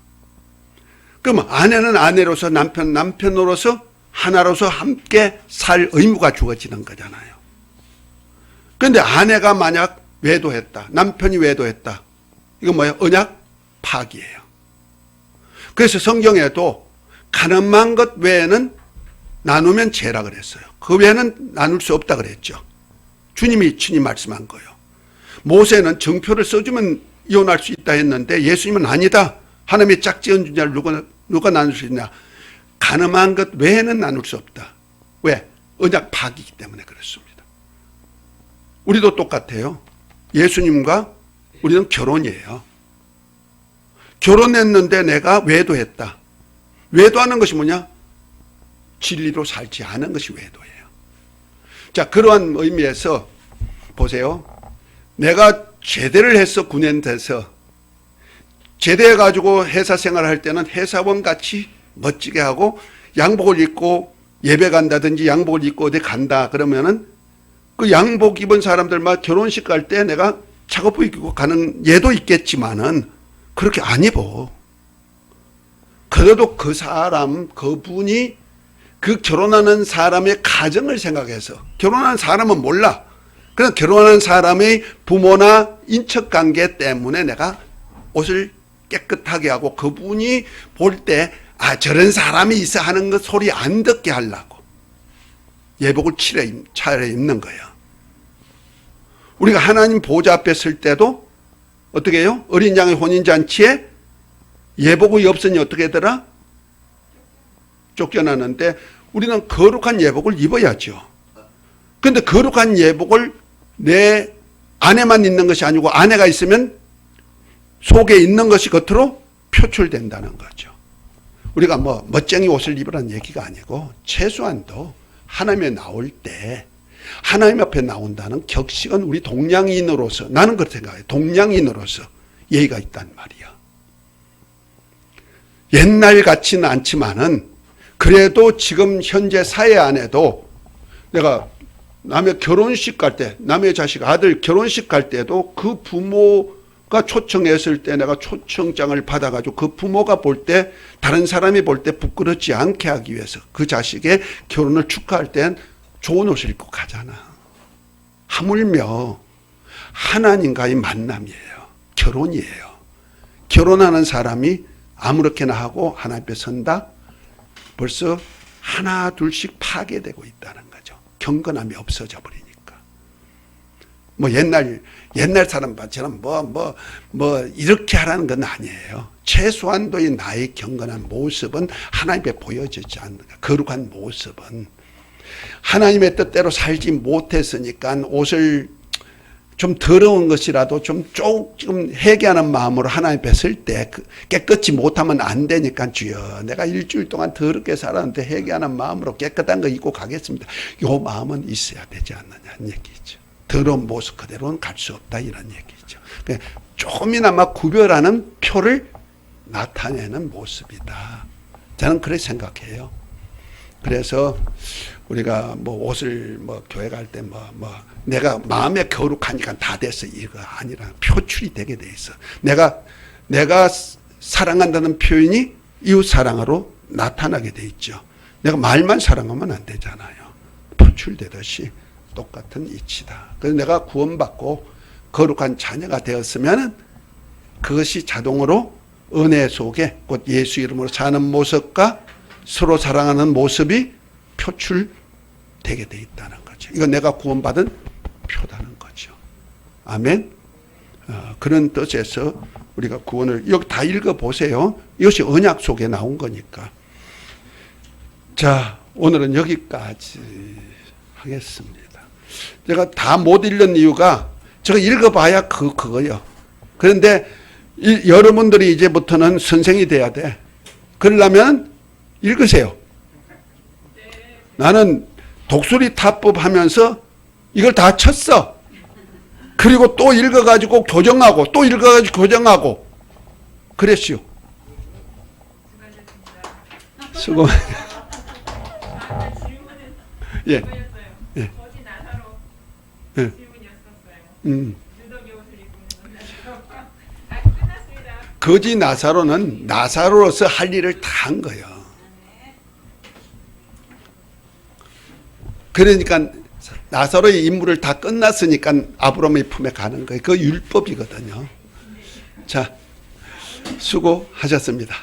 그러면 아내는 아내로서 남편으로서 하나로서 함께 살 의무가 주어지는 거잖아요. 그런데 아내가 만약 외도했다. 남편이 외도했다. 이건 뭐예요? 언약 파기예요. 그래서 성경에도 가늠한 것 외에는 나누면 죄라 그랬어요. 그 외에는 나눌 수 없다 그랬죠. 주님이 친히 말씀한 거예요. 모세는 정표를 써주면 이혼할 수 있다 했는데 예수님은 아니다. 하나님의 짝지은 주자를 누가 나눌 수 있냐. 가늠한 것 외에는 나눌 수 없다. 왜? 언약 파기이기 때문에 그렇습니다. 우리도 똑같아요. 예수님과 우리는 결혼이에요. 결혼했는데 내가 외도했다. 외도하는 것이 뭐냐? 진리로 살지 않은 것이 외도예요. 자, 그러한 의미에서 보세요. 내가 제대를 해서 군인돼서 제대해가지고 회사 생활할 때는 회사원 같이 멋지게 하고 양복을 입고 예배 간다든지 양복을 입고 어디 간다 그러면은 그 양복 입은 사람들만 결혼식 갈 때 내가 작업복 입고 가는 예도 있겠지만은 그렇게 안 입어. 그래도 그 사람, 그분이 그 결혼하는 사람의 가정을 생각해서 결혼하는 사람은 몰라. 그냥 결혼하는 사람의 부모나 인척관계 때문에 내가 옷을 깨끗하게 하고 그분이 볼 때 아 저런 사람이 있어 하는 그 소리 안 듣게 하려고 예복을 차려 입는 거예요. 우리가 하나님 보좌 앞에 설 때도 어떻게 해요? 어린 양의 혼인잔치에 예복이 없으니 어떻게 하더라? 쫓겨나는데 우리는 거룩한 예복을 입어야죠. 그런데 거룩한 예복을 내 아내만 있는 것이 아니고 아내가 있으면 속에 있는 것이 겉으로 표출된다는 거죠. 우리가 뭐 멋쟁이 옷을 입으라는 얘기가 아니고 최소한도 하나님에 나올 때 하나님 앞에 나온다는 격식은 우리 동양인으로서 나는 그렇게 생각해요. 동양인으로서 예의가 있단 말이야. 옛날 같지는 않지만은 그래도 지금 현재 사회 안에도 내가 남의 결혼식 갈 때 남의 자식 아들 결혼식 갈 때도 그 부모가 초청했을 때 내가 초청장을 받아가지고 그 부모가 볼 때 다른 사람이 볼 때 부끄럽지 않게 하기 위해서 그 자식의 결혼을 축하할 땐 좋은 옷을 입고 가잖아. 하물며 하나님과의 만남이에요. 결혼이에요. 결혼하는 사람이 아무렇게나 하고 하나님 앞에 선다? 벌써 하나 둘씩 파괴되고 있다는 거죠. 경건함이 없어져 버리니까. 뭐 옛날 사람처럼 뭐 이렇게 하라는 건 아니에요. 최소한도의 나의 경건한 모습은 하나님께 보여지지 않는가. 거룩한 모습은 하나님의 뜻대로 살지 못했으니까 옷을 좀 더러운 것이라도 좀 조금 회개하는 마음으로 하나님 앞에 설 때 깨끗이 못하면 안 되니까 주여 내가 일주일 동안 더럽게 살았는데 회개하는 마음으로 깨끗한 거 입고 가겠습니다. 요 마음은 있어야 되지 않느냐는 얘기죠. 더러운 모습 그대로는 갈 수 없다 이런 얘기죠. 조금이나마 구별하는 표를 나타내는 모습이다. 저는 그렇게 생각해요. 그래서 우리가 뭐 옷을 뭐 교회 갈 때 내가 마음에 거룩하니까 다 됐어 이거 아니라 표출이 되게 돼 있어. 내가 사랑한다는 표현이 이웃 사랑으로 나타나게 돼 있죠. 내가 말만 사랑하면 안 되잖아요. 표출되듯이 똑같은 이치다. 그래서 내가 구원받고 거룩한 자녀가 되었으면 그것이 자동으로 은혜 속에 곧 예수 이름으로 사는 모습과 서로 사랑하는 모습이 표출되게 돼 있다는 거죠. 이건 내가 구원받은 표다는 거죠. 아멘. 그런 뜻에서 우리가 구원을 여기 다 읽어보세요. 이것이 언약 속에 나온 거니까. 자, 오늘은 여기까지 하겠습니다. 제가 다 못 읽는 이유가 제가 읽어봐야 그거요. 그런데 여러분들이 이제부터는 선생이 돼야 돼. 그러려면 읽으세요. 나는 독수리 타법 하면서 이걸 다 쳤어. 그리고 또 읽어가지고 교정하고 또 읽어가지고 교정하고 그랬슈. 수고. 예. 예. 거지 나사로 예. 질문이었었어요. 누더기 옷을 입고 있는 끝났습니다. 거지 나사로는 나사로로서 할 일을 다 한 거예요. 그러니까 나사로의 임무를 다 끝났으니까 아브라함의 품에 가는 거예요. 그 율법이거든요. 자, 수고하셨습니다.